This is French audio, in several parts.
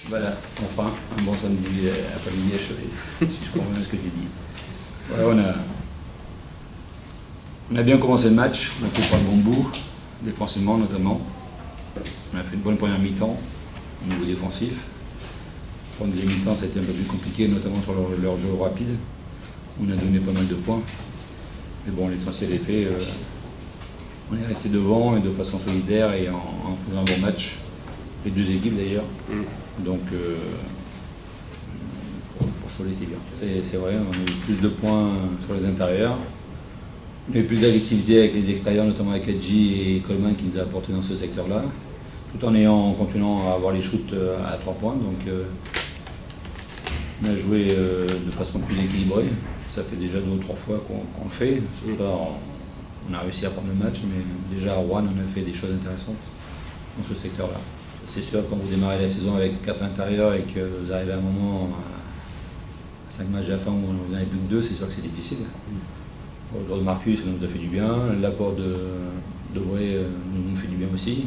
Voilà, enfin, un bon samedi après-midi achevé, si je comprends bien ce que tu dis. Voilà, on a bien commencé le match, on a pris par le bon bout, défensivement notamment. On a fait une bonne première mi-temps au niveau défensif. En deuxième mi-temps, ça a été un peu plus compliqué, notamment sur leur jeu rapide. On a donné pas mal de points. Mais bon, l'essentiel est fait. On est resté devant et de façon solidaire et en faisant un bon match. Les deux équipes d'ailleurs. Donc pour Cholet c'est bien. C'est vrai, on a eu plus de points sur les intérieurs. On a eu plus d'agressivité avec les extérieurs, notamment avec Adji et Coleman qui nous a apporté dans ce secteur-là. Tout en continuant à avoir les shoots à 3 points. Donc on a joué de façon plus équilibrée. Ça fait déjà 2 ou 3 fois qu'on le fait. Ce soir on a réussi à prendre le match, mais déjà à Rouen on a fait des choses intéressantes dans ce secteur-là. C'est sûr, quand vous démarrez la saison avec 4 intérieurs et que vous arrivez à un moment, à 5 matchs à la fin où vous n'en avez plus que 2, c'est sûr que c'est difficile. Le retour de Marcus, ça nous a fait du bien. L'apport de Bré nous fait du bien aussi.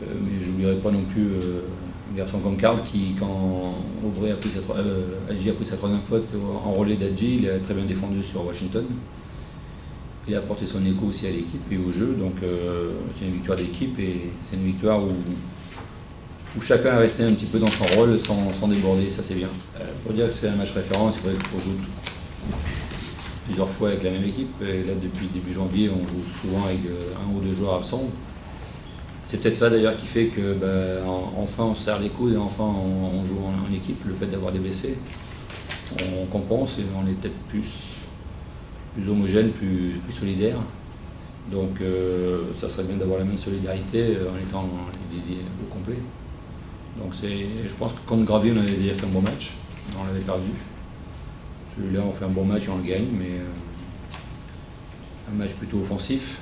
Mais je n'oublierai pas non plus un garçon comme Karl qui, quand Adji a pris sa 3e faute en relais d'Adji, il a très bien défendu sur Washington. Il a apporté son écho aussi à l'équipe et au jeu, donc c'est une victoire d'équipe et c'est une victoire où chacun est resté un petit peu dans son rôle sans déborder, ça c'est bien. Pour dire que c'est un match référence, il faudrait qu'on joue plusieurs fois avec la même équipe. Et là, depuis début janvier, on joue souvent avec 1 ou 2 joueurs absents. C'est peut-être ça d'ailleurs qui fait que enfin on se serre les coudes et enfin on joue en équipe. Le fait d'avoir des blessés, on compense et on est peut-être plus homogène, plus solidaire. Donc ça serait bien d'avoir la même solidarité en étant au complet. Donc je pense que contre Gravier, on avait déjà fait un bon match, on l'avait perdu. Celui-là, on fait un bon match et on le gagne, mais un match plutôt offensif,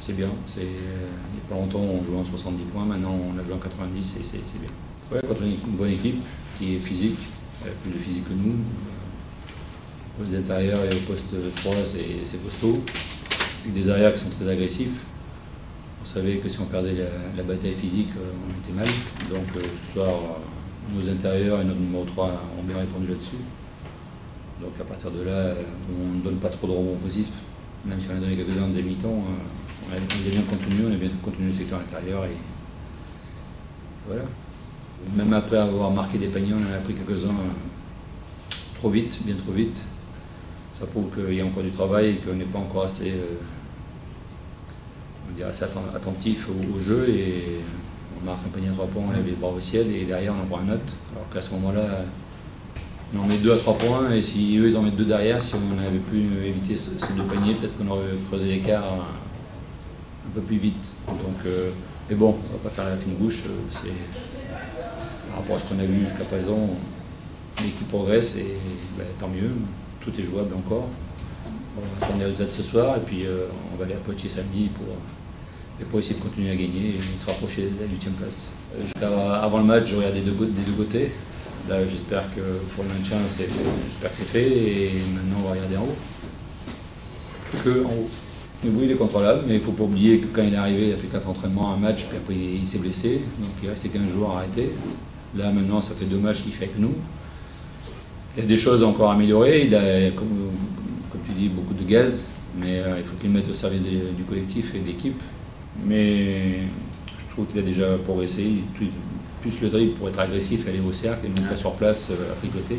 c'est bien. Il n'y a pas longtemps, on jouait en 70 points, maintenant on a joué en 90 et c'est bien. Ouais, quand on est une bonne équipe qui est physique, plus de physique que nous, au poste d'intérieur et au poste 3, c'est costaud. Avec des arrières qui sont très agressifs. On savait que si on perdait la bataille physique, on était mal. Donc ce soir, nos intérieurs et notre numéro 3 ont bien répondu là-dessus. Donc à partir de là, on ne donne pas trop de rebonds offensifs. Même si on a donné quelques-uns en deuxième mi-temps, on a bien contenu, on a bien contenu le secteur intérieur. Et voilà. Même après avoir marqué des paniers, on en a pris quelques-uns trop vite, bien trop vite. Ça prouve qu'il y a encore du travail et qu'on n'est pas encore assez, assez attentif au jeu. Et on marque un panier à 3 points, on lève les bras au ciel et derrière on en prend un autre. Alors qu'à ce moment-là, on en met 2 à 3 points et si eux ils en mettent 2 derrière, si on avait pu éviter ces 2 paniers, peut-être qu'on aurait creusé l'écart un peu plus vite. Donc, mais bon, on ne va pas faire la fine bouche. Par rapport à ce qu'on a vu jusqu'à présent, l'équipe progresse et tant mieux. Tout est jouable encore. On va attendre les résultats de ce soir et puis on va aller à Poitiers samedi pour essayer de continuer à gagner et se rapprocher de la 8e place. Avant le match, je regardais des deux côtés. Là, j'espère que pour le maintien, j'espère que c'est fait et maintenant on va regarder en haut. Que en haut. Le bruit il est contrôlable, mais il ne faut pas oublier que quand il est arrivé, il a fait 4 entraînements, un match, puis après il s'est blessé, donc il restait 15 jours à arrêter. Là maintenant, ça fait 2 matchs qu'il fait avec nous. Il y a des choses encore à améliorer, il a, comme tu dis, beaucoup de gaz, mais il faut qu'il le mette au service du collectif et de l'équipe. Mais je trouve qu'il a déjà progressé, plus le dribble pour être agressif, aller au cercle et non pas sur place à tricoter.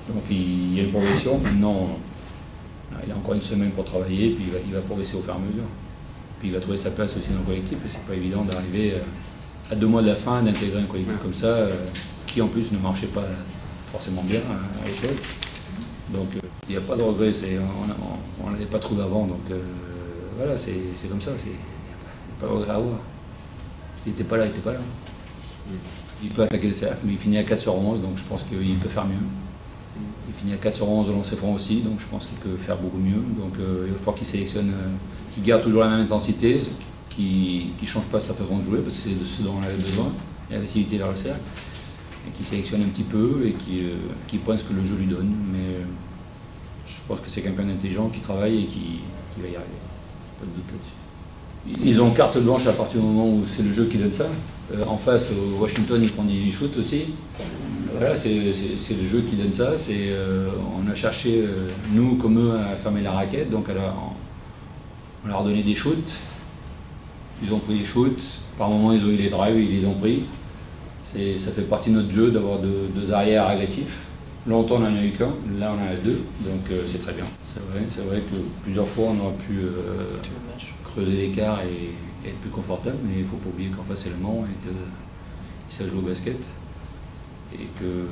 Donc il y a une progression, maintenant il a encore une semaine pour travailler, puis il va progresser au fur et à mesure. Puis il va trouver sa place aussi dans le collectif, et c'est pas évident d'arriver à 2 mois de la fin, d'intégrer un collectif comme ça, qui en plus ne marchait pas forcément bien à l'époque. Donc il n'y a pas de regret, on ne l'avait pas trouvé avant, donc voilà, c'est comme ça, il n'y a pas de regret à avoir. Il n'était pas là, il n'était pas là. Il peut attaquer le cercle, mais il finit à 4 sur 11, donc je pense qu'il peut faire mieux. Il finit à 4 sur 11 de lancer franc aussi, donc je pense qu'il peut faire beaucoup mieux. Donc il va falloir qu'il sélectionne, qu'il garde toujours la même intensité, qu'il ne change pas sa façon de jouer, parce que c'est de ce dont on avait besoin, l'agressivité vers le cercle. Et qui sélectionne un petit peu et qui pointe ce que le jeu lui donne. Mais je pense que c'est quelqu'un d'intelligent qui travaille et qui va y arriver. Pas de doute là-dessus. Ils ont carte blanche à partir du moment où c'est le jeu qui donne ça. En face, au Washington, il prend 18 shoots aussi. Voilà, c'est le jeu qui donne ça. On a cherché, nous comme eux, à fermer la raquette. Donc on leur a donné des shoots. Ils ont pris les shoots. Par moments, ils ont eu les drives, ils les ont pris. Ça fait partie de notre jeu d'avoir deux arrières agressifs. Longtemps, on n'en a eu qu'un. Là, on en a deux. Donc c'est très bien. C'est vrai que plusieurs fois, on aurait pu creuser l'écart et être plus confortable, mais il ne faut pas oublier qu'en face c'est le Mans et que ça joue au basket et que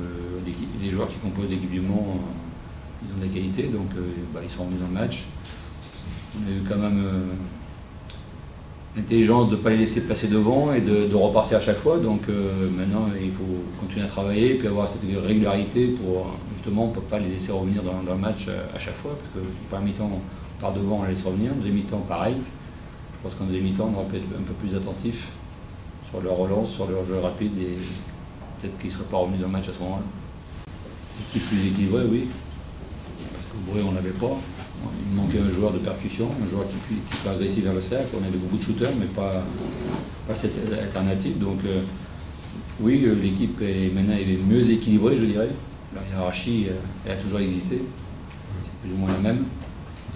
les joueurs qui composent l'équipe du Mans, ils ont de la qualité, donc ils sont revenus dans le match. On a eu quand même l'intelligence de ne pas les laisser passer devant et de repartir à chaque fois, donc maintenant il faut continuer à travailler et puis avoir cette régularité pour justement on ne peut pas les laisser revenir dans le match à chaque fois, parce que par mi-temps on part devant, on les laisse revenir, deuxième mi-temps pareil. Je pense qu'en deuxième mi-temps, on aurait pu être un peu plus attentif sur leur relance, sur leur jeu rapide et peut-être qu'ils ne seraient pas revenus dans le match à ce moment-là. L'équipe plus équilibrée, oui, parce qu'au bruit, on ne l'avait pas. Il manquait un joueur de percussion, un joueur qui soit agressif vers le cercle. On avait beaucoup de shooters, mais pas cette alternative. Donc, oui, l'équipe est maintenant mieux équilibrée, je dirais. La hiérarchie, elle a toujours existé. C'est plus ou moins la même.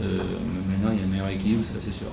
Mais maintenant, il y a un meilleur équilibre, ça c'est sûr.